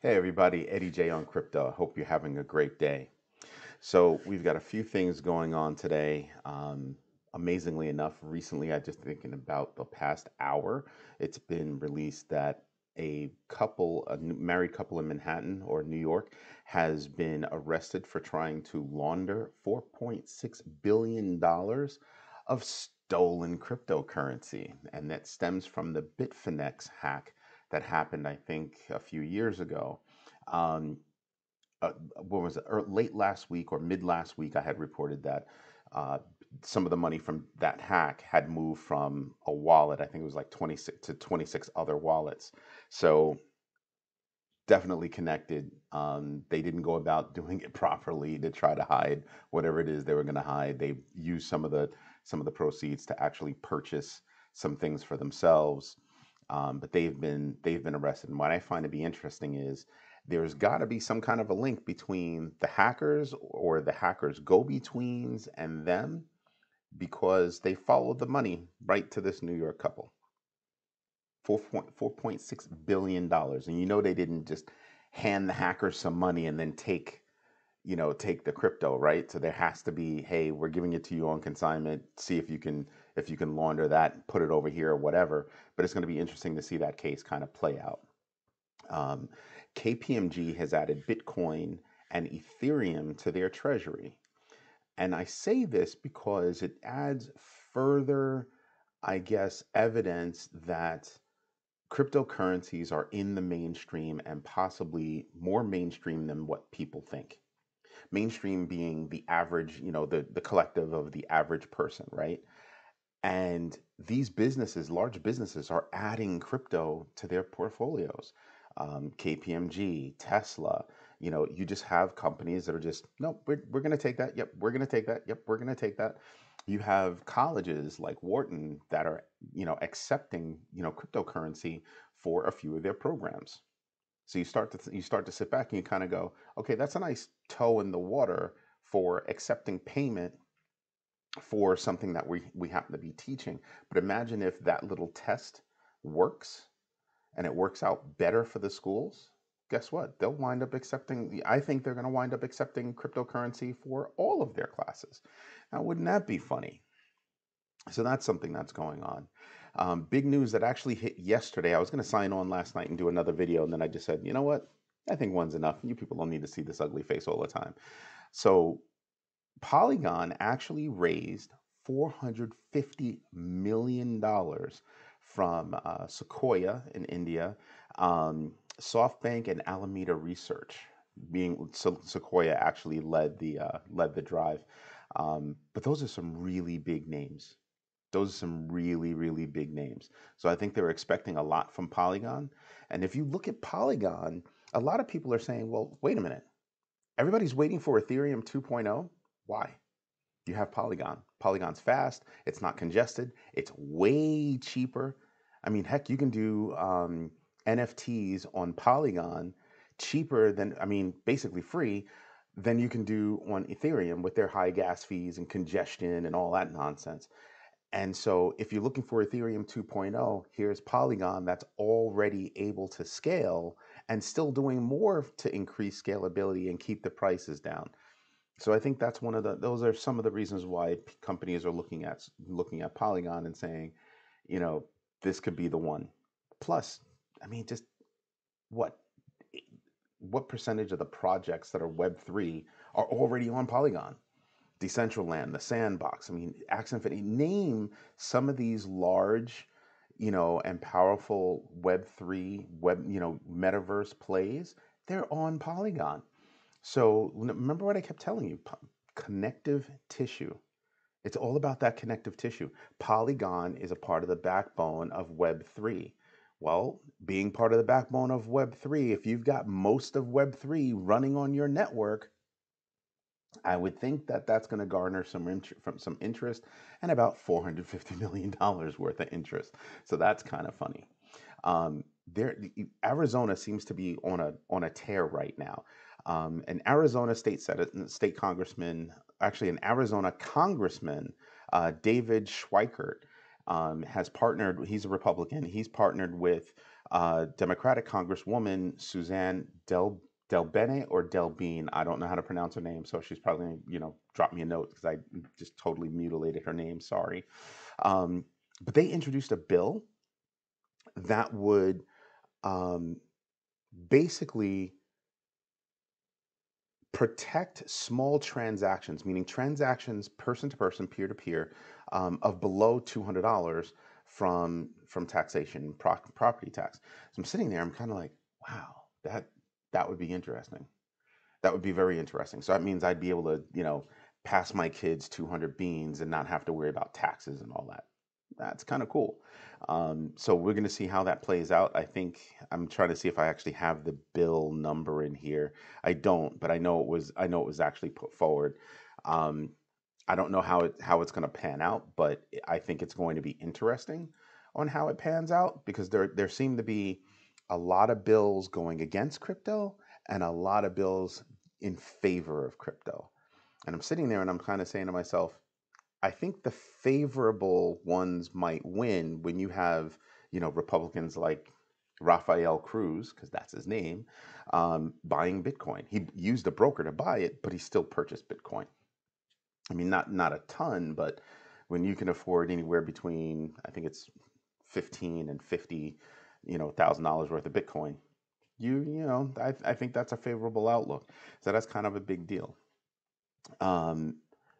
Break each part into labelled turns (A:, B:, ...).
A: Hey everybody, Eddie J on crypto. I hope you're having a great day. So we've got a few things going on today. Amazingly enough, recently I just thinking about the past hour, it's been released that married couple in Manhattan or New York, has been arrested for trying to launder $4.6 billion of stolen cryptocurrency, and that stems from the Bitfinex hack that happened, I think, a few years ago. Um, what was it, late last week or mid last week, I had reported that uh, some of the money from that hack had moved from a wallet. I think it was like 26 to 26 other wallets. So definitely connected. They didn't go about doing it properly to try to hide whatever it is they were going to hide. They used some of the proceeds to actually purchase some things for themselves. But they've been arrested. And what I find to be interesting is there's got to be some kind of a link between the hackers or the hackers go-betweens and them, because they followed the money right to this New York couple. $4.6 billion. And they didn't just hand the hackers some money and then take the crypto, right? So there has to be, hey, we're giving it to you on consignment. See if you can launder that, put it over here or whatever. But it's going to be interesting to see that case kind of play out. Um, KPMG has added Bitcoin and Ethereum to their treasury. And I say this because it adds further, I guess, evidence that cryptocurrencies are in the mainstream and possibly more mainstream than what people think. Mainstream being the average, the collective of the average person, right? And these businesses, large businesses, are adding crypto to their portfolios. KPMG, Tesla, you just have companies that are just, no, we're going to take that. Yep, we're going to take that. Yep, we're going to take that. You have colleges like Wharton that are, accepting, cryptocurrency for a few of their programs. So you start to sit back and you kind of go, okay, that's a nice toe in the water for accepting payment for something that we happen to be teaching. But imagine if that little test works and it works out better for the schools. Guess what? They'll wind up accepting, I think they're going to wind up accepting cryptocurrency for all of their classes. Now, wouldn't that be funny? So that's something that's going on. Big news that actually hit yesterday. I was going to sign on last night and do another video, and then I just said, you know what? I think one's enough. You people don't need to see this ugly face all the time. So Polygon actually raised $450 million from Sequoia in India, Softbank and Alameda Research. Sequoia actually led the drive, but those are some really big names. Those are some really, really big names. So I think they're expecting a lot from Polygon. And if you look at Polygon, a lot of people are saying, well, wait a minute. Everybody's waiting for Ethereum 2.0. Why? You have Polygon. Polygon's fast. It's not congested. It's way cheaper. I mean, heck, you can do NFTs on Polygon cheaper than, I mean, basically free than you can do on Ethereum with their high gas fees and congestion and all that nonsense. And so if you're looking for Ethereum 2.0, here's Polygon that's already able to scale and still doing more to increase scalability and keep the prices down. So I think that's those are some of the reasons why companies are looking at Polygon and saying, you know, this could be the one. Plus, I mean, just what what percentage of the projects that are Web3 are already on Polygon? Decentraland, the Sandbox. I mean, Axie Infinity. Name some of these large, and powerful Web3, metaverse plays. They're on Polygon. So remember what I kept telling you, connective tissue. It's all about that connective tissue. Polygon is a part of the backbone of Web3. Well, being part of the backbone of Web3, if you've got most of Web3 running on your network, I would think that that's going to garner some interest and about $450 million worth of interest. So that's kind of funny. There, Arizona seems to be on a tear right now. An Arizona state congressman, actually an Arizona congressman, David Schweikert, has partnered. He's a Republican. He's partnered with Democratic Congresswoman Suzanne Delbene or Delbean. I don't know how to pronounce her name, so she's probably gonna, drop me a note because I just totally mutilated her name. Sorry. Um, but they introduced a bill that would um, basically protect small transactions, meaning transactions person to person, peer to peer, of below $200 from taxation, property tax. So I'm sitting there, I'm kind of like, wow, that would be interesting. That would be very interesting. So that means I'd be able to, pass my kids 200 beans and not have to worry about taxes and all that. That's kind of cool. So we're going to see how that plays out. I think I'm trying to see if I actually have the bill number in here. I don't, but I know it was. I know it was actually put forward. Um, I don't know how it's going to pan out, but I think it's going to be interesting on how it pans out because there seem to be a lot of bills going against crypto and a lot of bills in favor of crypto. And I'm sitting there and I'm kind of saying to myself, I think the favorable ones might win when you have, Republicans like Rafael Cruz, because that's his name, buying Bitcoin. He used a broker to buy it, but he still purchased Bitcoin. I mean, not a ton, but when you can afford anywhere between, I think it's 15 and 50, $1,000 worth of Bitcoin, I think that's a favorable outlook. So that's kind of a big deal. Um,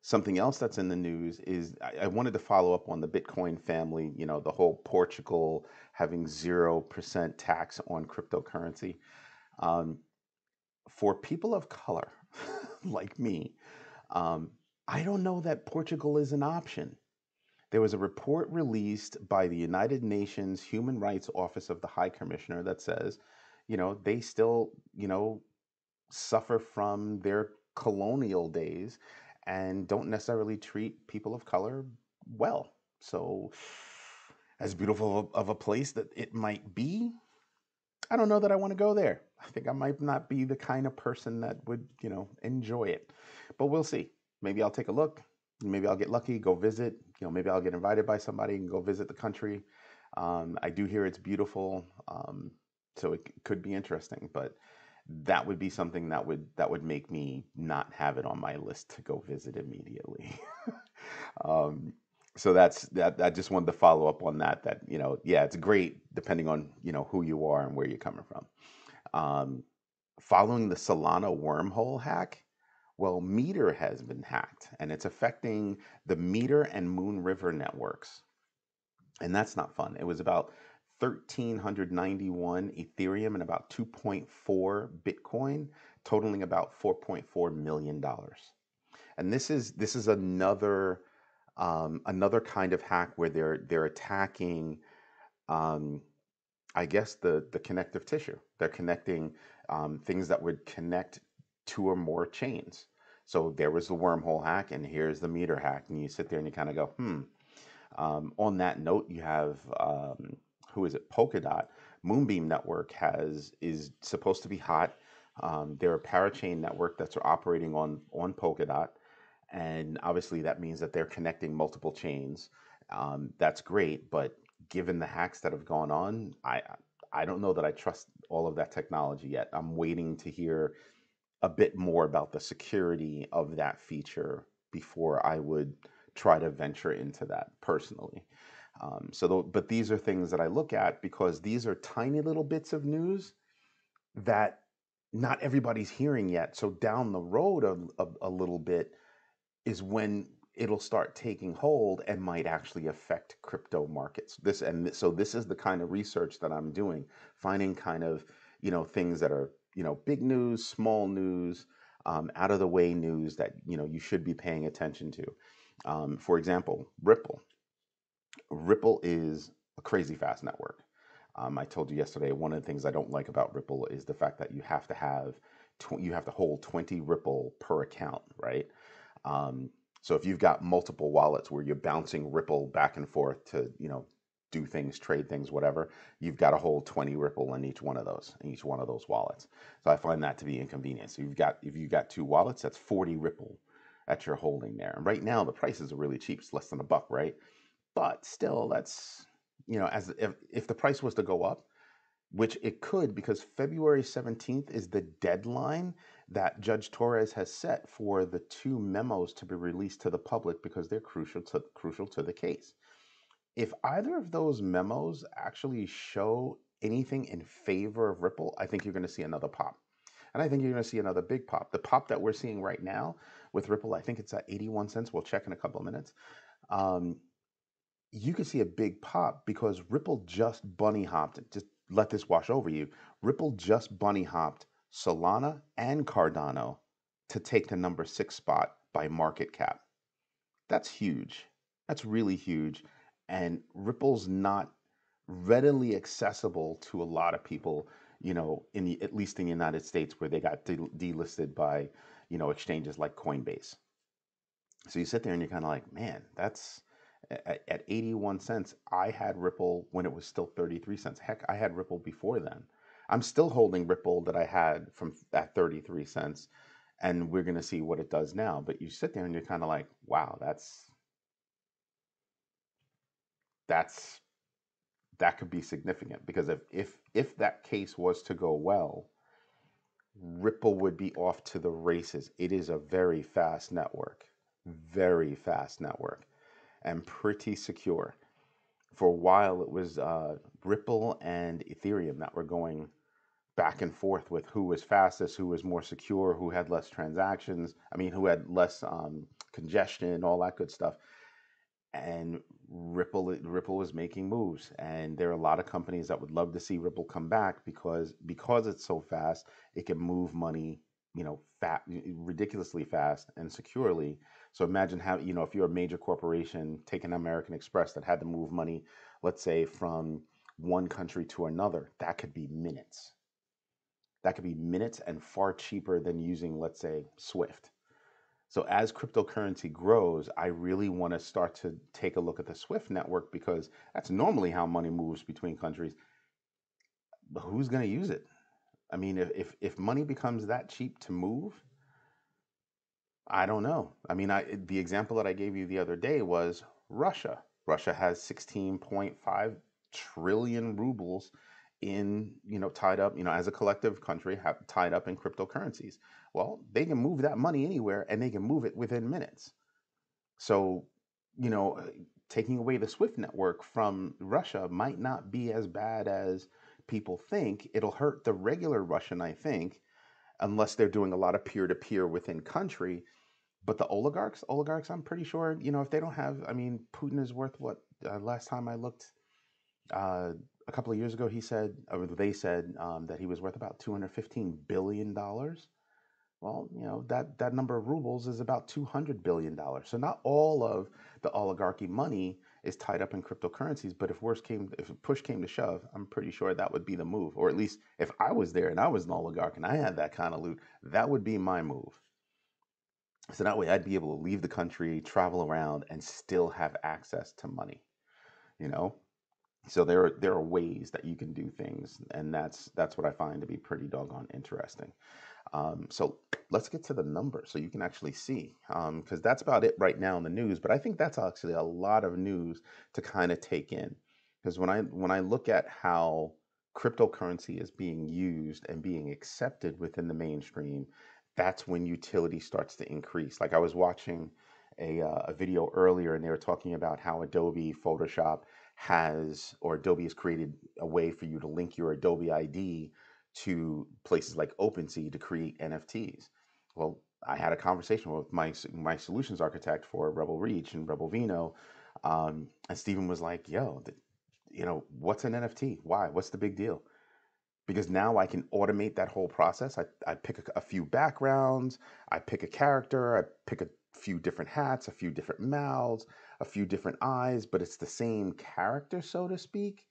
A: Something else that's in the news is I wanted to follow up on the Bitcoin family, the whole Portugal having 0% tax on cryptocurrency. Um, for people of color like me, um, I don't know that Portugal is an option. There was a report released by the United Nations Human Rights Office of the High Commissioner that says, they still, suffer from their colonial days and don't necessarily treat people of color well. So, as beautiful of a place that it might be, I don't know that I want to go there. I think I might not be the kind of person that would, enjoy it. But we'll see. Maybe I'll take a look. Maybe I'll get lucky, go visit. Maybe I'll get invited by somebody and go visit the country. I do hear it's beautiful, so it could be interesting. But that would be something that would make me not have it on my list to go visit immediately. um, so that's that. I just wanted to follow up on that. That yeah, it's great depending on who you are and where you're coming from. Um, Following the Solana wormhole hack, well, Meter has been hacked, and it's affecting the Meter and Moon River networks, and that's not fun. It was about 1,391 Ethereum and about 2.4 Bitcoin, totaling about $4.4 million. And this is another kind of hack where they're attacking, um, I guess the connective tissue. They're connecting things that would connect two or more chains. So there was the wormhole hack, and here's the meter hack, and you sit there and you kind of go, hmm. On that note, you have who is it? Polkadot. Moonbeam Network is supposed to be hot. They're a parachain network that's operating on Polkadot, and obviously that means that they're connecting multiple chains. That's great, but given the hacks that have gone on, I don't know that I trust all of that technology yet. I'm waiting to hear a bit more about the security of that feature before I would try to venture into that personally. But these are things that I look at because these are tiny little bits of news that not everybody's hearing yet. So down the road a little bit is when it'll start taking hold and might actually affect crypto markets. So this is the kind of research that I'm doing, finding kind of things that are big news, small news, out of the way news that you should be paying attention to. For example, Ripple. Ripple is a crazy fast network. I told you yesterday, one of the things I don't like about Ripple is the fact that you have to hold 20 Ripple per account, right? So if you've got multiple wallets where you're bouncing Ripple back and forth to, do things, trade things, whatever, you've got to hold 20 Ripple in each one of those wallets. So I find that to be inconvenient. So if you've got two wallets, that's 40 Ripple that you're holding there. And right now the prices are really cheap. It's less than $1, right? But still, that's, as if the price was to go up, which it could, because February 17th is the deadline that Judge Torres has set for the two memos to be released to the public because they're crucial to the case. If either of those memos actually show anything in favor of Ripple, I think you're going to see another pop. And I think you're going to see another big pop. The pop that we're seeing right now with Ripple, I think it's at 81 cents. We'll check in a couple of minutes. You could see a big pop because Ripple just bunny hopped. Just let this wash over you. Ripple just bunny hopped Solana and Cardano to take the number 6 spot by market cap. That's huge. That's really huge. And Ripple's not readily accessible to a lot of people, at least in the United States, where they got delisted by, exchanges like Coinbase. So you sit there and you're kind of like, man, that's at 81 cents. I had Ripple when it was still 33 cents. Heck, I had Ripple before then. I'm still holding Ripple that I had from at 33 cents, and we're going to see what it does now. But you sit there and you're kind of like, wow, that could be significant, because if that case was to go well, Ripple would be off to the races. It is a very fast network, and pretty secure. For a while, it was Ripple and Ethereum that were going back and forth with who was fastest, who was more secure, who had less transactions. I mean, who had less congestion, all that good stuff. And Ripple is making moves, and there are a lot of companies that would love to see Ripple come back because it's so fast, it can move money, ridiculously fast and securely. So imagine how, if you're a major corporation, take an American Express that had to move money, let's say from one country to another, that could be minutes. That could be minutes and far cheaper than using, let's say, Swift. So as cryptocurrency grows, I really want to start to take a look at the Swift network, because that's normally how money moves between countries. But who's going to use it? I mean, if money becomes that cheap to move, I don't know. I mean, the example that I gave you the other day was Russia. Russia has 16.5 trillion rubles tied up, as a collective country, tied up in cryptocurrencies. Well, they can move that money anywhere, and they can move it within minutes. So, taking away the Swift network from Russia might not be as bad as people think. It'll hurt the regular Russian, I think, unless they're doing a lot of peer-to-peer within country. But the oligarchs, I'm pretty sure, if they don't have, I mean, Putin is worth what? Last time I looked, a couple of years ago, he said, or they said, that he was worth about $215 billion. Well, that number of rubles is about $200 billion. So not all of the oligarchy money is tied up in cryptocurrencies, but if push came to shove, I'm pretty sure that would be the move. Or at least if I was there and I was an oligarch and I had that kind of loot, that would be my move. So that way I'd be able to leave the country, travel around, and still have access to money, you know? So there are ways that you can do things, and that's what I find to be pretty doggone interesting. So let's get to the numbers so you can actually see, because that's about it right now in the news. But I think that's actually a lot of news to kind of take in, because when I look at how cryptocurrency is being used and being accepted within the mainstream, that's when utility starts to increase. Like I was watching a video earlier, and they were talking about how Adobe Photoshop Adobe has created a way for you to link your Adobe ID to places like OpenSea to create NFTs. Well, I had a conversation with my solutions architect for Rebel Reach and Rebel Vino, and Stephen was like, "Yo, what's an NFT? Why? What's the big deal?" Because now I can automate that whole process. I pick a few backgrounds, I pick a character, I pick a few different hats, a few different mouths, a few different eyes, but it's the same character, so to speak.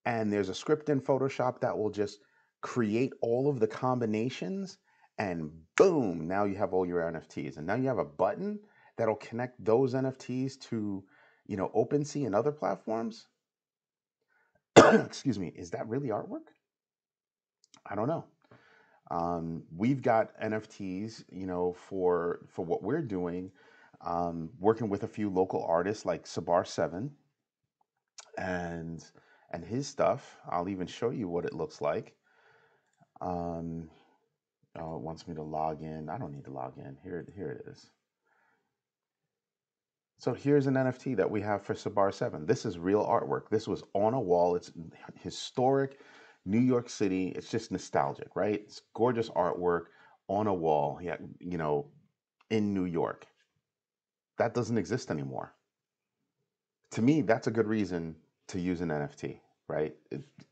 A: And there's a script in Photoshop that will just create all of the combinations, and boom, now you have all your NFTs. And now you have a button that'll connect those NFTs to, OpenSea and other platforms. Excuse me, is that really artwork? I don't know. We've got NFTs, for what we're doing, working with a few local artists like Sabar 7 and And his stuff, I'll even show you what it looks like. Oh, it wants me to log in. I don't need to log in. Here it is. So here's an NFT that we have for Sabar 7. This is real artwork. This was on a wall. It's historic New York City. It's just nostalgic, right? It's gorgeous artwork on a wall, yeah, you know, in New York. That doesn't exist anymore. To me, that's a good reason to use an NFT, right?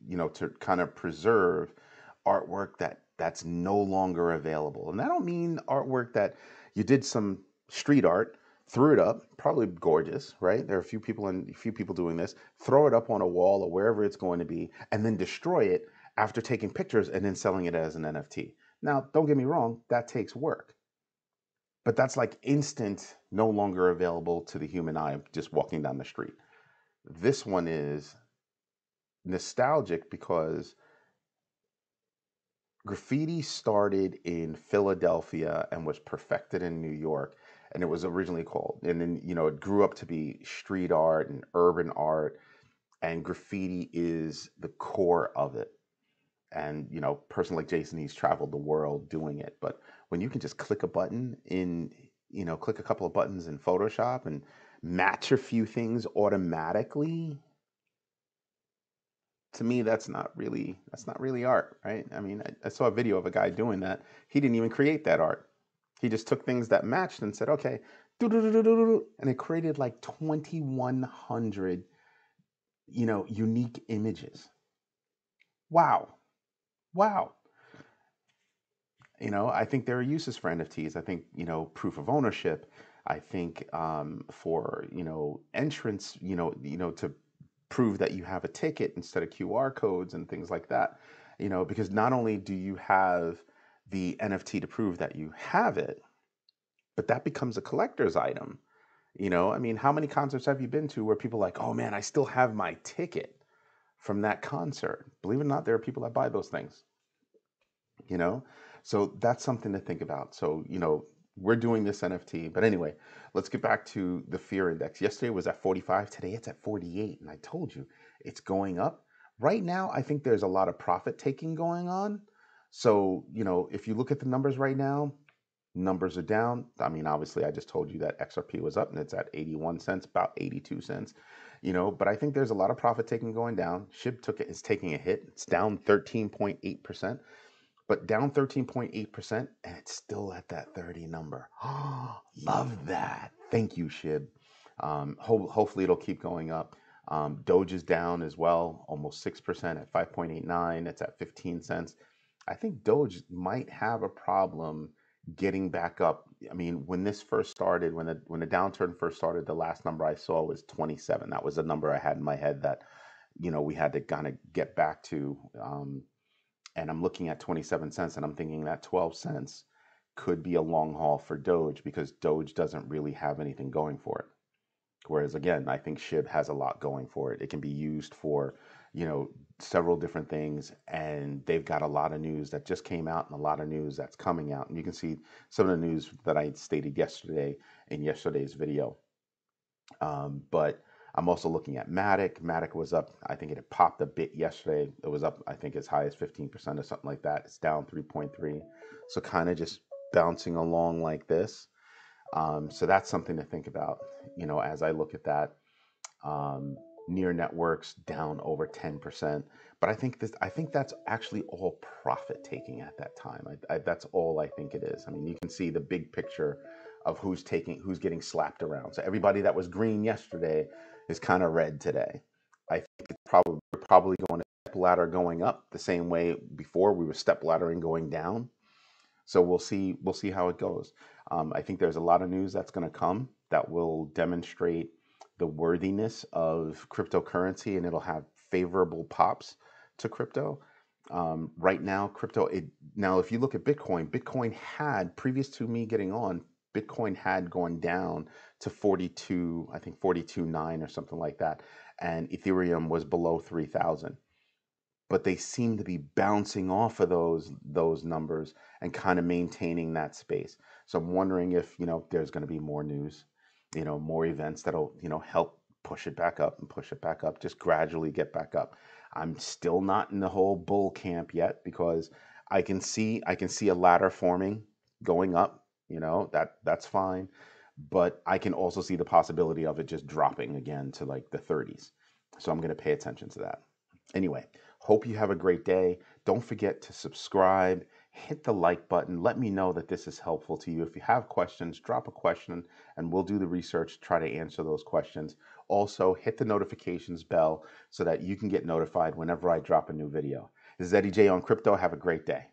A: You know, to kind of preserve artwork that's no longer available. And I don't mean artwork that you did some street art, threw it up, probably gorgeous, right? There are a few people doing this. Throw it up on a wall or wherever it's going to be, and then destroy it after taking pictures and then selling it as an NFT. Now, don't get me wrong, that takes work. But that's like instant, no longer available to the human eye just walking down the street. This one is nostalgic because graffiti started in Philadelphia and was perfected in New York. And it was originally called, and then, you know, it grew up to be street art and urban art. And graffiti is the core of it. And, you know, a person like Jason, he's traveled the world doing it. But when you can just click a button in, you know, click a couple of buttons in Photoshop and match a few things automatically, to me, that's not really art, right? I mean, I saw a video of a guy doing that. He didn't even create that art. He just took things that matched and said, okay, and it created like 2,100, you know, unique images. Wow. Wow. You know, I think there are uses for NFTs. I think, you know, proof of ownership. I think for, you know, entrance, to prove that you have a ticket instead of QR codes and things like that. You know, because not only do you have the NFT to prove that you have it, but that becomes a collector's item. You know, I mean, how many concerts have you been to where people are like, oh man, I still have my ticket from that concert? Believe it or not, there are people that buy those things, you know? So that's something to think about. So, you know, we're doing this NFT, but anyway, let's get back to the fear index. Yesterday was at 45, today it's at 48, and I told you it's going up. Right now, I think there's a lot of profit taking going on. So, you know, if you look at the numbers right now, numbers are down. I mean, obviously, I just told you that XRP was up and it's at 81 cents, about 82 cents, you know, but I think there's a lot of profit taking going down. SHIB is taking a hit. It's down 13.8%. But down 13.8%, and it's still at that 30 number. Love that. Thank you, Shib. Hopefully it'll keep going up. Doge is down as well, almost 6% at 5.89. It's at 15 cents. I think Doge might have a problem getting back up. I mean, when this first started, when the downturn first started, the last number I saw was 27. That was the number I had in my head that, you know, we had to kind of get back to. And I'm looking at 27 cents and I'm thinking that 12 cents could be a long haul for Doge because Doge doesn't really have anything going for it. Whereas again, I think SHIB has a lot going for it. It can be used for, you know, several different things, and they've got a lot of news that just came out and a lot of news that's coming out. And you can see some of the news that I stated yesterday in yesterday's video. But I'm also looking at MATIC. MATIC was up, I think it had popped a bit yesterday. It was up, I think, as high as 15% or something like that. It's down 3.3. So kind of just bouncing along like this. So that's something to think about, you know, as I look at that. Near networks down over 10%. But I think that's actually all profit taking at that time. That's all I think it is. I mean, you can see the big picture of who's getting slapped around. So everybody that was green yesterday is kind of red today. I think we're probably going to step ladder going up the same way before we were step laddering going down. So we'll see how it goes. I think there's a lot of news that's going to come that will demonstrate the worthiness of cryptocurrency, and it'll have favorable pops to crypto. Right now, now if you look at Bitcoin had, previous to me getting on, Bitcoin had gone down to 42, I think 42.9 or something like that, and Ethereum was below 3,000. But they seem to be bouncing off of those numbers and kind of maintaining that space. So I'm wondering if, you know, there's going to be more news, you know, more events that'll, you know, help push it back up and push it back up, just gradually get back up. I'm still not in the whole bull camp yet because I can see a ladder forming going up, that's fine. But I can also see the possibility of it just dropping again to like the 30s. So I'm going to pay attention to that. Anyway, hope you have a great day. Don't forget to subscribe, hit the like button. Let me know that this is helpful to you. If you have questions, drop a question and we'll do the research, try to answer those questions. Also, hit the notifications bell so that you can get notified whenever I drop a new video. This is Eddie J on Crypto. Have a great day.